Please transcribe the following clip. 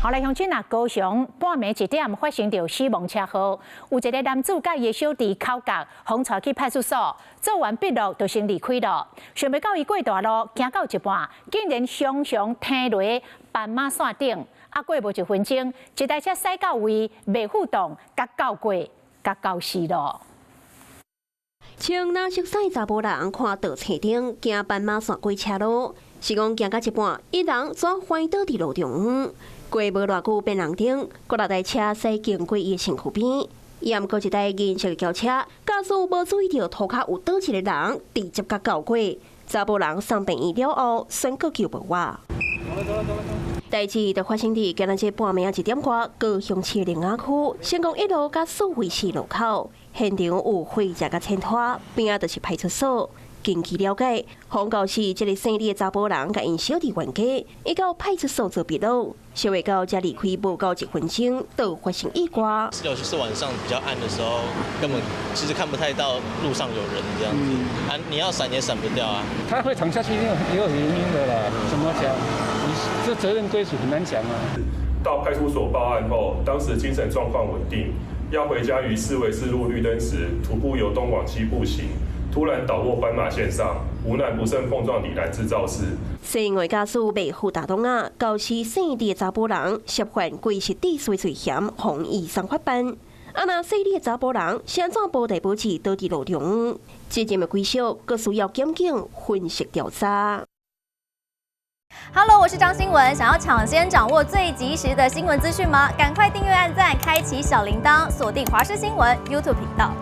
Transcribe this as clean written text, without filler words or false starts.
后来乡亲啊，高雄半暝1点发生着死亡车祸，有一个男子甲伊的小弟口角，互带去派出所，做完笔录就先离开了。想袂到伊过大路，行到一半，竟然常常停落斑马线顶。啊，过无1分钟，一台车驶到位，未互动，甲交过，甲交死了。穿蓝色衫查甫人看倒车顶行斑马线过车路，是讲行到一半，一人转翻倒伫路中。过无偌久，变人顶，搁6台车驶经过伊身躯边，验过一台银色轿车，驾驶无注意到涂骹有倒一个人，直接甲交过。查甫人送病院了后，宣告救无活。代志就发生伫今仔日半暝1点外，高雄市林雅区成功1路甲苏惠市路口，现场有毁车甲牵拖，边仔就是派出所。根据了解，洪告是这个姓李的查甫人甲因小弟冤家，伊到派出所做笔录，小未到才离开不到1分钟，就发生意外。尤其是晚上比较暗的时候，根本其实看不太到路上有人这样子，啊，你要闪也闪不掉啊。他会躺下去也有原因的啦，怎么讲？这责任归属很难讲啊。到派出所报案后，当时精神状况稳定，要回家于4维4路绿灯时，徒步由东往西步行。突然倒落斑马线上，无难不慎碰撞李兰制肇事。是因为驾驶未负大动啊，肇事姓李的查甫人涉犯过失致死罪嫌，防以上法办。啊，那姓李的查甫人是安怎无代保持倒伫路中？至今的归属，佫需要检警分析调查。Hello， 我是张新文。想要抢先掌握最及时的新闻资讯吗？赶快订阅、按赞、开启小铃铛，锁定华视新闻 YouTube 频道。